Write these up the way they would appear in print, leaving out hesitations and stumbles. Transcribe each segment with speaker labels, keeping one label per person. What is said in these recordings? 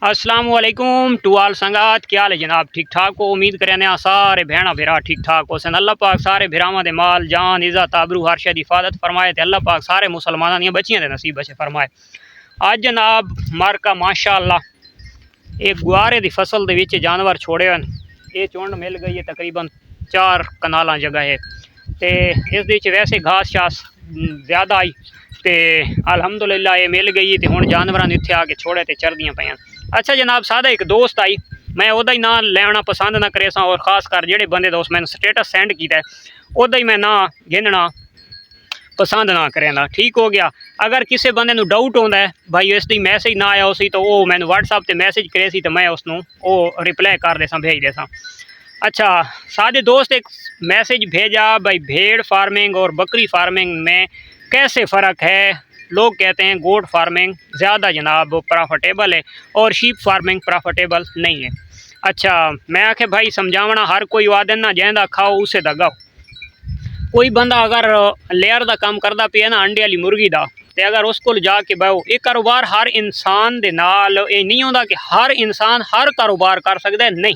Speaker 1: अस्सलामुअलैकुम टू आल संगात, क्या हाल है जनाब? ठीक ठाक हो? उम्मीद करें सारे भैन भरा ठीक ठाक हो सन। अल्लाह पाक सारे भरावां दे माल जान इज़्ज़त आबरू हर शे दी हिफाजत फरमाए ते अल्लाह पाक सारे मुसलमानां दी बच्चियां दे नसीब च फरमाए। अज जनाब मार्का माशाअल्लाह एक गुआरे दी फसल दे विच जानवर छोड़े हैं। ये चुंड मिल गई है तकरीबन 4 कनाल जगह है ते इस दे विच वैसे घास शास ज़्यादा आई ते अलहमदुलिल्लाह ये मिल गई तो हुण जानवरां ने इत्थे आके छोड़े ते चरदियां पईयां। अच्छा जनाब, सादा एक दोस्त आई, मैं ओदा ही ना लेना पसंद ना करे सा और खास कर जेड़े बंदे दोस्त मैंने स्टेटस सेंड किया ओदा ही मैं ना गिनना पसंद ना करें। ठीक हो गया। अगर किसी बंदे नूं डाउट होंदा है भाई इसकी मैसेज ना आया उसी तो वो मैंने व्हाट्सअप ते मैसेज करे सी तो मैं उसनूं वो रिप्लाई कर देसा भेज देसा। अच्छा सादे दोस्त एक मैसेज भेजा भाई भेड़ फार्मिंग और बकरी फार्मिंग में कैसे फ़र्क है। लोग कहते हैं गोट फार्मिंग ज़्यादा जनाब प्रॉफिटेबल है और शीप फार्मिंग प्रॉफिटेबल नहीं है। अच्छा मैं आखे भाई समझावना हर कोई वादन ना जैंदा खाओ उसे दा गाओ। कोई बंदा अगर लेयर का काम करता पे ना अंडे वाली मुर्गी का तो अगर उस को जाके बहो ये कारोबार हर इंसान दे नाल ये नहीं होता कि हर इंसान हर कारोबार कर सकता है। नहीं,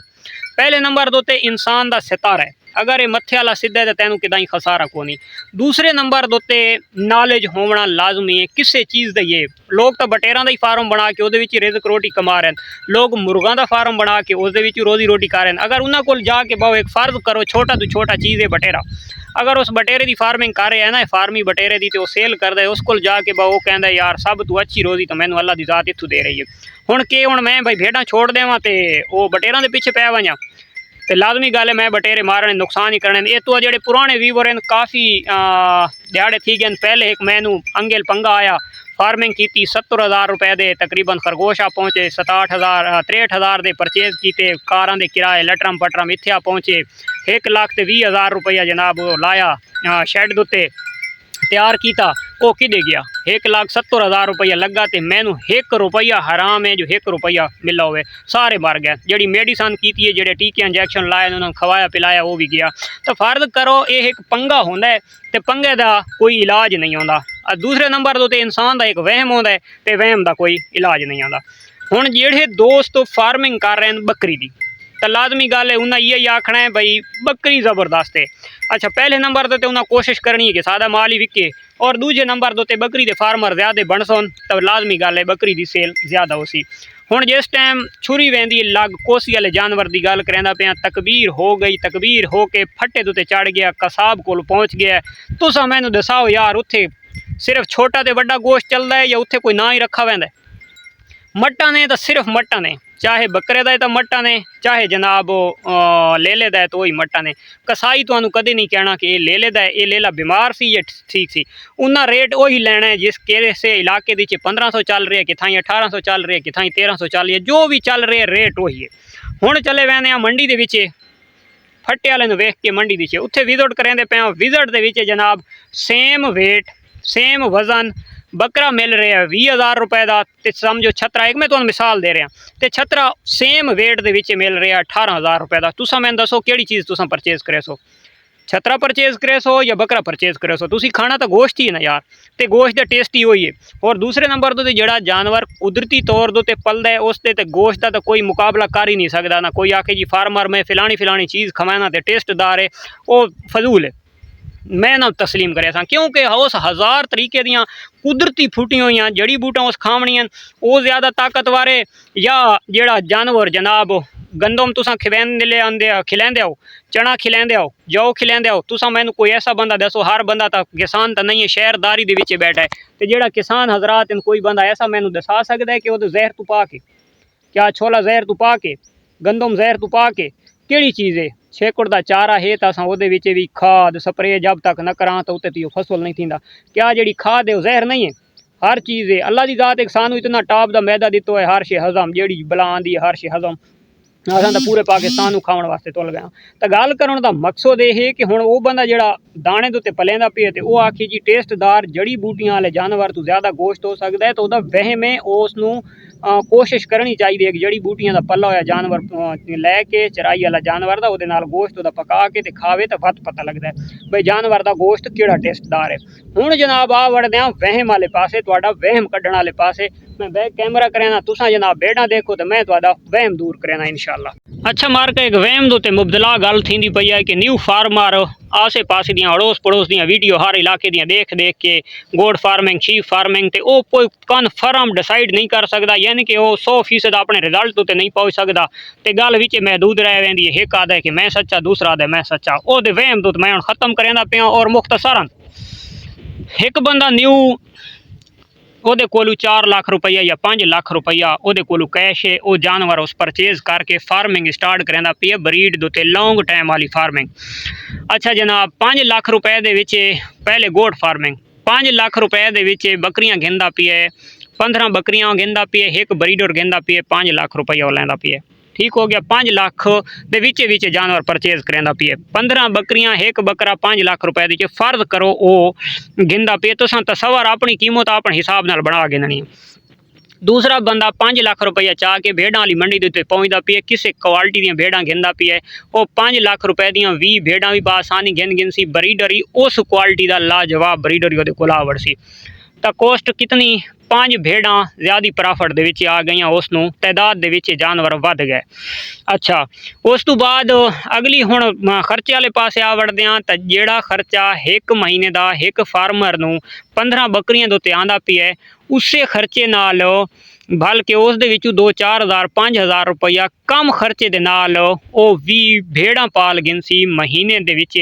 Speaker 1: पहले नंबर दो ते इंसान का सितारा है। अगर ये मत्थे वाला सीधा है तो तेनों कि खसारा को नहीं। दूसरे नंबर दोते नॉलेज होना लाजमी है किसी चीज़ का। ये लोग तो बटेरों का ही फार्म बना के उहदे विच रिज़्क रोटी कमा रहे हैं, लोग मुर्गों का फार्म बना के उस रोज़ी रोटी कर रहे हैं। अगर उन्होंने को जाके बहु एक फ़र्ज करो छोटा तो छोटा चीज़ है बटेरा, अगर उस बटेरे की फार्मिंग कर रहे हैं ना फार्मी बटेरे की तो वो सेल कर दे उस को जाके बहु कहता यार सब तू अच्छी रोज़ी तो मैंने अल्लाह की ज़ात इत्थों दे रही है। हुण के हुण मैं भाई भेड़ा छोड़ देवां तो वो बटेरों के पिछे पै वजां तो लाजमी गल है मैं बटेरे मारने नुकसान ही करने। ये तो जो पुराने व्यूवर हैं काफ़ी दिहाड़े थी गए। पहले एक मैनू अंगेल पंगा आया फार्मिंग की 70,000 रुपए दे तकरीबन खरगोशा पहुँचे 67,000 63,000 दे परचेज किए कारां दे किराए लटरम पटरम इत्थे पहुँचे 1,20,000 रुपया जनाब लाया शैड दुते तैयार किया वो किदे गया 1,70,000 रुपया लगा तो मैनू 1 रुपया हराम है जो 1 रुपया मिला हुए सारे मर गए। जी मेडिसन की है जो टीके इंजैक्शन लाए उन्होंने खवाया पिलाया वो भी गया। तो फर्ज करो ये एक पंगा होंदा है तो पंगे का कोई इलाज नहीं आता। दूसरे नंबर तो इंसान का एक वहम होंदा है तो वहम का कोई इलाज नहीं आता। हुण जेड़े दोस्त फार्मिंग कर रहे हैं बकरी की तो लाजमी गल है उन्हें यही आखना है भाई बकरी ज़बरदस्त है। अच्छा पहले नंबर तो उन्हें कोशिश करनी है कि सादा माल ही विके और दूजे नंबर तो बकरी के फार्मर ज़्यादा बन सन तो लाजमी गल है बकरी की सेल ज़्यादा हो सी। हुण जिस टाइम छुरी वहदी लग कोसी वाले जानवर की गल करेंदा पे तकबीर हो गई, तकबीर हो के फट्टे दुते चढ़ गया कसाब को पहुँच गया। तुसा मैनू दसाओ यार उत्थे सिर्फ छोटा तो वड्डा गोश्त चलता है या उत्थे कोई ना ही रखा वैंदा है? मटन है तो सिर्फ मटन है, चाहे बकरे का है तो मटन है, चाहे जनाब लेले का है तो वही मटन है। कसाई तो कदे नहीं कहना कि ये लेले का है, ये लेला बीमार सी या ठीक सी। उन्ना रेट वही लेना है जिस किसी इलाके दी 1500 चल रही है कि थाई 1800 चल रही है कि थाई 1300 चल रही है, जो भी चल रहे रेट वही है। हुण चले वैने मंडी दे विच फट्टे वाले नूं वेख के मंडी दी उत्थे विजिट करेंदे पे विजिट दे विच जनाब सेम वेट सेम वजन बकरा मिल रहा है 20,000 रुपए का तो समझो छतरा एक मैं तुहानूं मिसाल दे रहा तो छतरा सेम वेट दे विच मिल रहा 18,000 रुपए का। तुसां मैनूं दसो किहड़ी चीज़ तुसां परचेज करे सो, छतरा परचेज करे सो या बकरा परचेज करे सो? तुसीं खाना तो गोश्त ही है ना यार, तो गोश्त का टेस्ट ही वही है। और दूसरे नंबर तो जोड़ा जानवर कुदरती तौर पर पलदा है उस ते गोश्त का तो कोई मुकाबला कर ही नहीं सकता। ना कोई आके जी फार्मर में फिलानी चीज़ खवाना तो टेस्टदार है वो फजूल है, मैं ना तस्लीम करे सा। क्योंकि उस 1000 तरीके दियाँ कुदरती फूटी हुई जड़ी बूटियां उस खावनियां वो ज़्यादा ताकतवर है या जेड़ा जानवर जनाब गंदम तुसा खिलैंदे आओ चना खिलैंदे आओ जौ खिलैंदे आओ। तुसा मैनू कोई ऐसा बंदा दसो, हर बंदा तो किसान तो नहीं है शहरदारी दे विच बैठा है तो जेड़ा किसान हजरात कोई बंदा ऐसा मैनू दसा सकता है कि वो जहर तू पा के क्या छोला जहर तू पा के गंदम जहर तू पा के किहड़ी चीज़ है छेकुड़ का चारा है तो असां उहदे विच भी खाद स्प्रे जब तक न करा तो उत्ते तो फसल नहीं थींदा। क्या जी खाद है जहर नहीं है, हर चीज़ है। अल्लाह की ज़ात एक सानू इतना टॉप का मैदा दितो है हर शे हजम जी बला आँदी हर शे हजम असां तो पूरे पाकिस्तान खाने वास्ते तुल गए। तो गल करने का मकसद ये है कि हुण वो बंदा जोड़ा दाने के उत्ते पलेंदा पे तो वह आखी जी टेस्टदार जड़ी बूटियां वाले जानवर तो ज़्यादा गोश्त हो सकता है तो वह वहम है उसनूं कोशिश करनी चाहिए कि जड़ी बूटियां दा पल्ला होया जानवर लैके चराई वाला जानवर दा ओहदे नाल गोश्त ओहदा पका के ते खावे तो वत पता लगता है भाई जानवर दा गोश्त केड़ा टेस्टदार है। हुण जनाब आ वड़दे आ वहम वाले पासे, तुहाडा वहम कड्ढण वाले पासे। मैं बैक कैमरा करना, तुसा जनाब भेड़ां देखो तो मैं तुहाडा वहम दूर करना इंशाअल्लाह। अच्छा मार के एक वहम दे उत्ते मुबदला गल थींदी पई है कि न्यू फार्मर आसे पासे दियां अड़ोस पड़ोस दियां वीडियो हर इलाके दियां देख देख के गोड फार्मिंग शीप फार्मिंग ते ओ कोई कन्फर्म डिसाइड नहीं कर सकदा, यानी कि वो 100% अपने रिजल्ट उत्ते नहीं पहुंच सकदा ते गल विच महदूद रह वेंदी है। एक आदा है कि मैं सच्चा, दूसरा आदा मैं सच्चा। ओहदे वहम दे मैं हुण खत्म करदा पिया और मुख्तसरन एक बंदा न्यू ओहदे कोलू 4 लाख रुपया या 5 लाख रुपया ओहदे कोलू कैश है, वो जानवर उस परचेज करके फार्मिंग स्टार्ट करना पिया ब्रीड दे उत्ते लॉन्ग टाइम वाली फार्मिंग। अच्छा जनाब 5 लाख रुपए दे विच पहले गोड फार्मिंग, 5 लाख रुपए दे विच बकरियां गिनदा पिया, 15 बकरियां गिनदा पिया, एक ब्रीडर गिनदा पिया, 5 लाख रुपया लैंदा पिया। ठीक हो गया। 5 लाख दे विचे विचे जानवर परचेज करेंदा पिए, 15 बकरियां एक बकरा 5 लाख रुपए दी फर्ज करो वो गिनदा पिए। तुसां तसव्वुर अपनी कीमत अपने हिसाब नाल बना गिननी। दूसरा बंदा 5 लाख रुपया चाह के भेड़ां वाली मंडी दे उत्ते पहुंचदा पिए, किसी क्वालिटी दियां भेड़ां गिनदा पिए, वो 5 लाख रुपए दियां 20 भेड़ां भी बासानी गिन सी, ब्रीडर ही उस क्वालिटी दा लाजवाब ब्रीडर ही ओहदे कोल आवड़ सी। तो कॉस्ट कितनी 5 भेड़ां ज़्यादा प्रॉफिट दे विच आ गई, उसनू तादाद दे विच जानवर वध गए। अच्छा उस तो बाद अगली हुण खर्चे वाले पासे आ वड़दे आ, तो जेड़ा खर्चा एक महीने का एक फार्मर नू 15 बकरियां दे उत्ते आंदा पिया, उसे खर्चे नाल बल्कि उस दे विचों 2-4 हज़ार 5,000 रुपया कम खर्चे दे नाल ओ 20 भेड़ां पाल गिनसी महीने दे विच।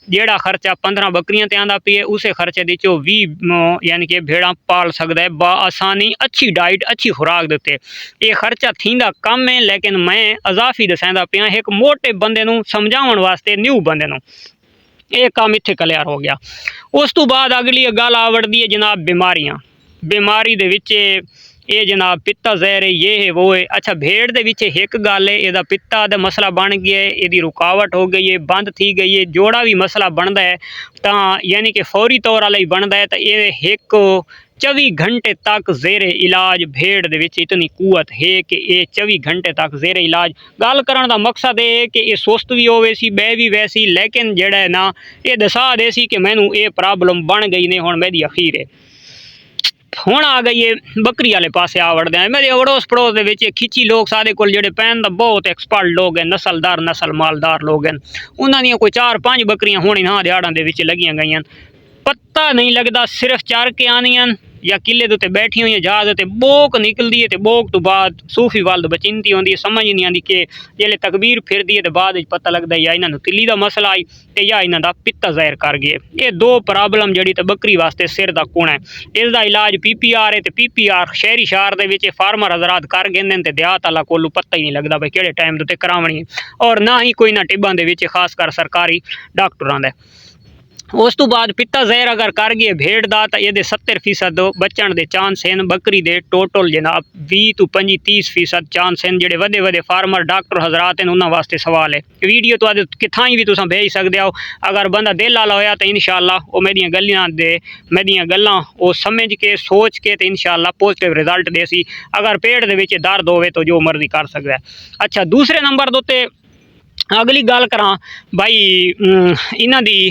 Speaker 1: जेड़ा खर्चा 15 बकरियां ते आंदा पिए उसे खर्चे दे विचों 20 यानी कि भेड़ां पाल सकदा है आसानी, अच्छी डाइट अच्छी खुराक दे उत्ते। ये खर्चा थींदा कम है, लेकिन मैं अजाफी दसैंदा पिया एक मोटे बंदे नू समझाउण वास्ते न्यू बंदे नू। ये काम इत्थे क्लियर हो गया। उस तो बाद अगली गल आ वड़दी है जनाब बीमारियां। बीमारी दे विच ये जनाब पित्ता जहर है, ये है वो है। अच्छा भेड़ दे विच एक गल है, इहदा पित्ता दा मसला बन गया है, इहदी रुकावट हो गई है, बंद थी गई है, जोड़ा भी मसला बनता है तो यानी कि फौरी तौर वाला ही बनता है। तो ये एक 24 घंटे तक जेरे इलाज भेड़ दे विच इतनी कुवत है कि ये 24 घंटे तक जेरे इलाज। गल करन दा मकसद है कि ये सुस्त भी होवे सी बह भी वैसी, लेकिन जेड़ा है ना ये दसा दे सी कि मैनू ये प्रॉब्लम बन गई ने, हुण मेरी अखीर है। हुण आ गई है बकरी वाले पासे आ वड़दे हैं। मेरे अड़ोस पड़ोस दे विच खिची लोग सारे कोल जेड़े पैन दा बहुत एक्सपर्ट लोग हैं, नस्लदार नस्ल मालदार लोग हैं, उन्हां दियां कोई 4-5 बकरियां होनी ना दिहाड़ां दे विच लगियां गईयां, पता नहीं लगता सिर्फ चर के आनियां या किले दे उत्ते बैठी हुई जहाज उत्ते बोक निकलदी है, तो बोक तो बाद सूफी वाल बचिंती होंदी है, समझ नहीं आती कि जेल्लै तकबीर फिरदी है तो बाद पता लगता है या इन्होंने तिली का मसला आई तो या इन्हों का पित्ता जहर कर गए। ये 2 प्रॉब्लम जी तो बकरी वास्ते सिर का कुण है। इसका इलाज PPR है, तो PPR शहरी शहर के फार्मर हजरात कर गेंदे तो देहात वाला कोलू पता ही नहीं लगता भाई किहड़े टाइम के उत्ते करावनी है, और ना ही कोई ना टिब्बां दे विच खासकर सरकारी डॉक्टरां दा। उस तो बाद पित्ता जहर अगर कर गए भेड़ का तो ये 70% बचण के चांस हैं। बकरी के टोटल जनाब 20 तो 25-30% चांस हैं। जेडे वड्डे वड्डे फार्मर डॉक्टर हजरात हैं उन्होंने वास्ते सवाल है। वीडियो तो अद किथां भी तुम भेज सकते हो, अगर बंदा दिल वाला होया तो इंशाअल्लाह वो मेरियां गल्लां वो समझ के सोच के तो इंशाअल्लाह पॉजिटिव रिजल्ट दे सी। अगर पेट दे विच दर्द होवे तो जो मर्जी कर सकता है। अच्छा दूसरे नंबर दे उत्ते अगली गल करा भाई इन्हां दी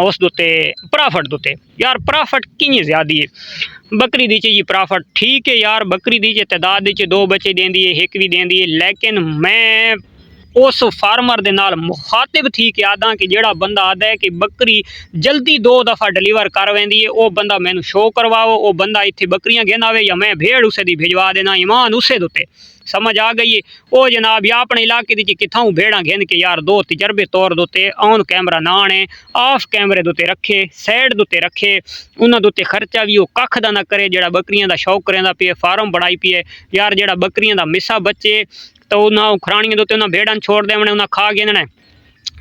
Speaker 1: उस दे प्रॉफिट दे यार, प्रॉफिट कि'यां ज़्यादा है बकरी दी जी प्रॉफिट ठीक है यार, बकरी दी तादाद 2 बच्चे देंदी है, एक भी देंदी है, लेकिन मैं उस फार्मर दे नाल मुखातिब थी कि आदा कि जेड़ा बंदा आदा है कि बकरी जल्दी 2 दफ़ा डिलीवर कर वेंदी है, वो बंदा मैनू शो करवाओ, वो बंदा इत्थे बकरियां गिनावे या मैं भेड़ उसे दी भिजवा देना, ईमान उसे दे। समझ आ गई है। वो जनाब या अपने इलाके की किथां भेड़ा गिन के यार 2 तजर्बे तौर दोते ऑन कैमरा ना आने, ऑफ कैमरे दोते रखे, साइड दोते रखे, उन्होंने दोते खर्चा भी वो कख दा ना करे। जेड़ा बकरियां दा शौक करेंदा पिए फार्म बनाई पिए यार, जेड़ा बकरियां दा मिसा बच्चे तो उन्हें खुरानियां दोते उन्हें भेड़ां छोड़ देवने, उन्हें खा गिनना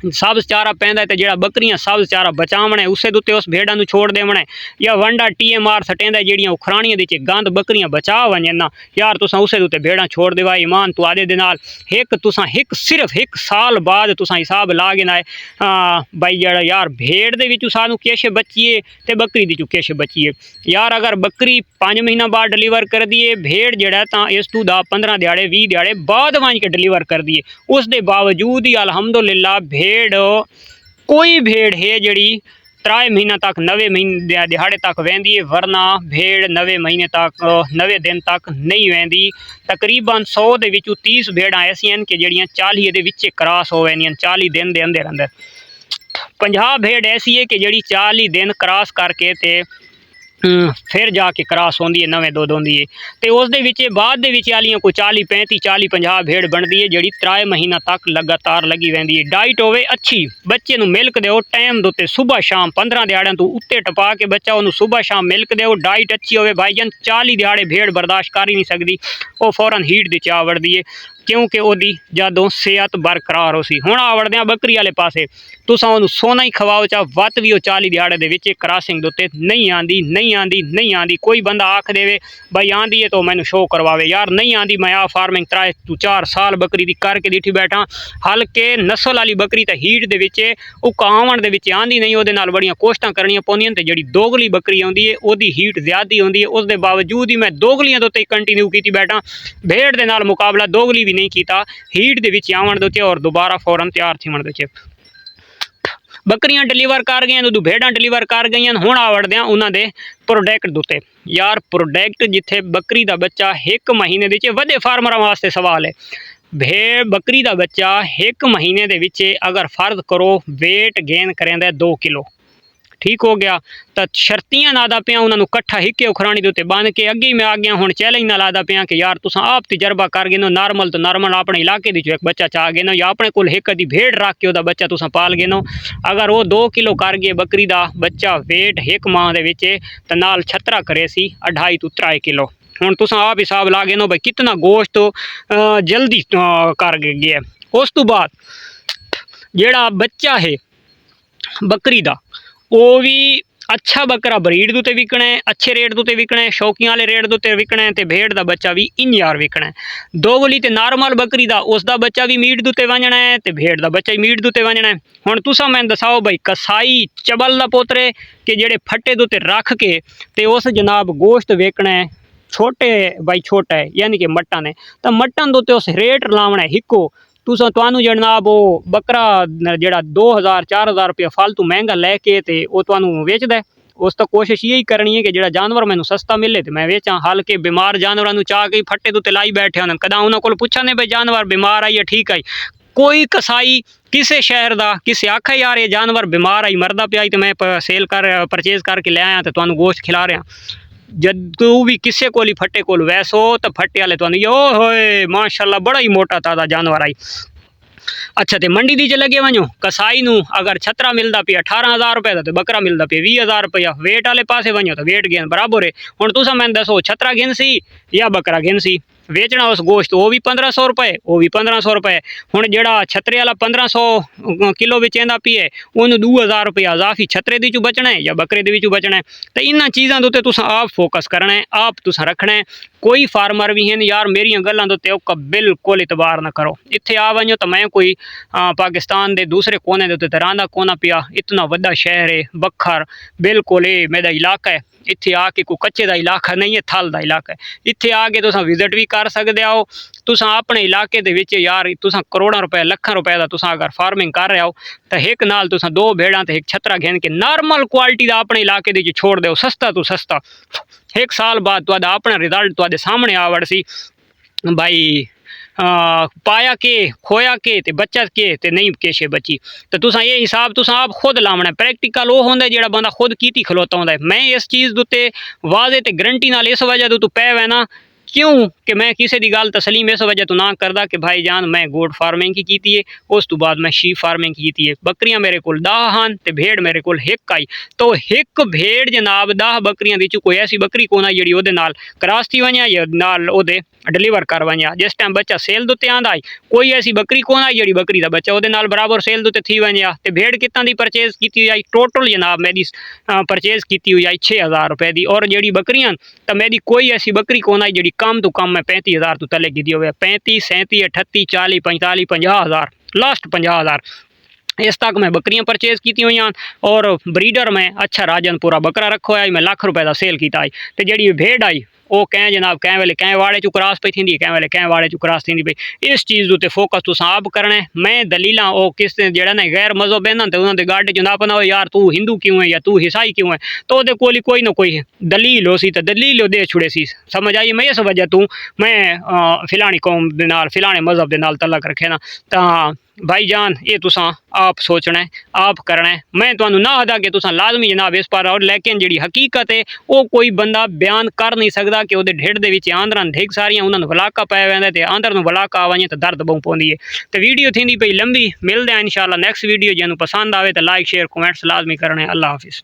Speaker 1: सब्ज़ चारा पैंदा है, तो जिहड़ा बकरियां सब्ज़ चारा बचावना है उसे उत्ते उस भेड़ां नूं छोड़ देवना है, या वंडा TMR सटेंदा जिहड़ियां उखराणियां दे गंद बकरियां बचा वंजन ना यार, तुसां उसे उत्ते भेड़ां छोड़ देवा। ईमान तुहाडे दे नाल तुसां सिर्फ 1 साल बाद तुसां हिसाब ला गिना है भाई जेड़ा यार भेड़ दे विचों सानूं किश बचिए ते बकरी दी चों किश बचिए। यार अगर बकरी 5 महीना बाद डिलीवर कर दिए, भेड़ जेड़ा तां इस तों 10-15 दिहाड़े 20 दिहाड़े बाद वंज के डिलीवर कर दिए, उस दे बावजूद ही अल्हम्दुलिल्लाह भेड़ कोई भेड़ है जड़ी 3 महीना तक 90 महीने दिहाड़े तक वेंदी है, वरना भेड़ 90 महीने तक 90 दिन तक नहीं वेंदी। तकरीबन 100 दे विचों 30 भेड़ां ऐसियां कि जड़ियां 40 दे विच क्रॉस हो वेंदियां 40 दिन दे अंदर अंदर। 50 भेड़ ऐसी है कि जड़ी 40 दिन क्रॉस करके ते फिर जाके क्रॉस होंदी है, नवें दुध होंदी है। तो उस दे विच बाद दे विच आलियां कोई 40-35-40-50 भेड़ बनती है जड़ी 3 महीना तक लगातार लगी वेंदी है। डाइट होवे अच्छी, बच्चे नूं मिल्क दो टाइम दे उत्ते सुबह शाम 15 दिहाड़ियां तो उत्ते टपा के बच्चा उन्होंने सुबह शाम मिल्क दो, डाइट अच्छी होवे भाईजान। 40 दिहाड़े भेड़ बर्दाश्त कर ही नहीं सकती, वो फौरन हीट दी चा वड़दी है क्योंकि ओदी जदों सेहत बरकरार हो सी। हुण आवड़दे बकरी वाले पासे तुसां उन्होंने सोना ही खवाओ चा वत भी 40 दिहाड़े दे विच क्रॉसिंग दे उत्ते नहीं आंदी। कोई बंदा आख देवे भाई आंदी है तो मैनू शो करवावे, यार नहीं आंदी। मैं आ फार्मिंग 3-4 साल बकरी दी करके डिठी बैठा, हल्के नस्ल वाली बकरी तो हीट दे विच उकावण दे विच आंदी नहीं, उहदे नाल बड़ियां कोशिशां करनियां पौंदियां। ते जिहड़ी दोगली बकरी आउंदी है ओहदी हीट ज़्यादा होंदी है, उस दे बावजूद ही मैं दोगलियां दे उत्ते कंटिन्यू कीती बैठा। भेड़ दे नाल मुकाबला दोगली भी नहीं कीता, हीट दे विच आवण दे उत्ते और दोबारा फौरन तैयार थीवण दे उत्ते। बकरियां डिलीवर कर गई, उदू भेड़ां डिलीवर कर गई। हुण आवड़दे उन्होंने प्रोडक्ट दे उत्ते। यार प्रोडक्ट जिथे बकरी का बच्चा 1 महीने दे वड्डे फार्मरां वास्ते सवाल है। भेड़ बकरी का बच्चा 1 महीने दे विच अगर फर्ज करो वेट गेन करेंदा 2 किलो, ठीक हो गया, तो शर्तियां लादा पिया उन्होंने कट्ठा हिके उखराणी के उत्ते बन के अगे ही मैं आ गया। हुण चैलेंज ना लादा पिया कि यार तुसां आप तजर्बा कर गए नॉर्मल तो नॉर्मल अपने इलाके दी एक बच्चा चाह गए या अपने कोल एक अद्धी भेड़ रख के बच्चा तुसां पाल गए। अगर वो 2 किलो कर गए बकरी का बच्चा वेट 1 माह दे विच ते नाल छत्तरा करे सी 2.5 to 3 किलो। हुण तुसां आप हिसाब ला गए भाई कितना गोश्त जल्दी कर गया। उस तो बाद जेड़ा बच्चा है बकरी का वो भी अच्छा बकरा ब्रीड दे उत्ते विकना है, अच्छे रेट दे उत्ते विकना है, शौकियां वाले रेट दे उत्ते विकना है, ते भेड़ का बच्चा भी इंजार विकना है। दोगली ते नॉर्मल बकरी का उसका बच्चा भी मीट दे उत्ते वंजना है, ते भेड़ का बच्चा भी मीट दे उत्ते वंजना है। हुण तुसां मैनूं दसाओ भाई कसाई चबल दा पोतरे कि जेड़े फट्टे दे उत्ते रख के ते उस जनाब गोश्त वेकना है छोटे भाई छोटा है यानी कि मटन है, तो मटन दे उत्ते उस रेट लावना है हिको। तुहानू जनाब वो बकरा जेड़ा 2000-4000 रुपया फालतू महंगा लैके ते वो तुहानू वेचदा है। उस तो कोशिश यही करनी है कि जेड़ा जानवर मैनू सस्ता मिले तो मैं वेचा। हल्के बीमार जानवरों चाह के फट्टे तो लाई बैठे होने, कदा उन्होंने को पूछा नहीं भाई जानवर बीमार आई है ठीक आई। कोई कसाई किसी शहर का किसी आखा यार ये जानवर बीमार आई मरदा पिया तो मैं सेल कर परचेज करके ले आया तो तुहानू गोश्त खिला रहा। जदू भी किसी को फट्टे को वैसो तो फट्टे वाले तो यो होए माशाल्लाह बड़ा ही मोटा ताज़ा जानवर आई। अच्छा तो मंडी दी च लगे वजो कसाई नू अगर छतरा मिलता पे 18,000 रुपये का तो बकरा मिलता पे 20,000 रुपया। वेट वाले पासे वजो तो वेट गेन बराबर है। हुण तुसां मैनूं दसो छतरा गिनसी या बकरा गिनसी, वेचना उस गोश्त वो भी 1500 रुपये वो भी 1500 रुपये। हुण जेड़ा छतरे वाला 1500 किलो बेचेंदा पी है उन्होंने 2000 रुपया अजाफी छतरे दी चू बचना है या बकरे दे विचों बचना है। तो इन्हां चीज़ां दे उत्ते तुसां आप फोकस करना है, आप तुसां रखना है। कोई फार्मर भी हैं यार मेरिया गल्लां दे उत्ते ओका बिल्कुल इतबार ना करो। इत्थे आ वजो तो मैं कोई पाकिस्तान के दूसरे कोने दे उत्ते रहांदा कोना पिया, इतना वड्डा शहर है बखर बिल्कुल ये मेरा इलाका है। इत्थे आके कोई कच्चे का इलाका नहीं है, थल का इलाका है। इत्थे आके तुसां विजिट भी कर सकते हो। तुसां अपने इलाके दे विच यार तुसां करोड़ों रुपए लखां रुपए का तुसां अगर फार्मिंग कर रहे हो तो एक नाल तुसां 2 भेड़ां ते 1 छतरा घेन के नॉर्मल क्वालिटी का अपने इलाके दे छोड़ दो, सस्ता तो सस्ता। 1 साल बाद तुहाडा अपना रिजल्ट तुहाडे सामने आवड़ सी भाई। पाया के खोया के ते बच्चा के ते नहीं केशे बची। तो तुसां ये हिसाब तुसां आप खुद लावना है। प्रैक्टिकल वो होंदा जेड़ा बंदा खुद कीती खलोता होंदा है। मैं इस चीज़ दे उत्ते वाजे ते गारंटी नाल इस वजह तो पै है ना क्यों कि मैं किसी की गल तसलीम इस वजह तो ना करदा कि भाई जान मैं गोट फार्मिंग की है, उस तो बाद मैं शीप फार्मिंग की है। बकरियां मेरे को 10 हैं तो भेड़ मेरे को 1 आई। तो 1 भेड़ जनाब 10 बकरियां दी कोई ऐसी बकरी को ना जी वो क्रॉस थी वने या नाल ओदे डिलीवर कर वने। जिस टाइम बच्चा सेल दुते आंदा है कोई ऐसी बकरी को ना जी बकरी का बच्चा वो बराबर सेल दुते थी वने। तो भेड़ कितना दी परचेज की हुई आई टोटल जनाब मेरी परचेज की हुई आई 6000 रुपए की। और जी बकरियां तो मेरी कोई ऐसी बकरी को ना जी कम तो कम मैं 35,000 तो तले की हो 35 37 38 40 45 50,000 लास्ट 50,000 इस तक मैं बकरियां परचेज की हुई हैं। और ब्रीडर में अच्छा राजनपुरा बकरा रखो है मैं लाख रुपए का सेल किया है। तो जी भेड़ आई वो कैं जनाब कैं वेले कैं वाड़े चु क्रॉस पई थी कैं वेले कैं वाड़े चु क्रॉस थी पई। इस चीज़ उत्ते फोकस तुसां आप करना है। मैं दलीलां ओ किस जेड़ा ना गैर मजहब है तो उन्होंने गाड़े च ना पना यार तू हिंदू क्यों है या तू ईसाई क्यों है तो वो कोई ना कोई दलील हो सी तो दलील दे छुड़े सी। समझ आई। मैं इस वजह तू मैं फिलानी कौम दे नाल फिलाने मजहब के नाल तलक रखे ना। तो भाई जान ये तुसां आप सोचना है आप करना है। मैं तुहानू ना आदा कि तुसां लाजमी जनाब इस पर। और लेकिन जी हकीकत है वो कोई बंदा बयान कर नहीं सकता कि वो ढिड के आंदर ढिग सारियां उन्होंने वलाका पै वेंदे आंदर वलाका आ वजे तो दर्द बहु पौंदी है। तो वीडियो थी पई लंबी मिलते हैं इंशाल्लाह नेक्स्ट वीडियो जिन्होंने पसंद आए तो लाइक शेयर कमेंट्स लाजमी करने। अल्लाह हाफिज़।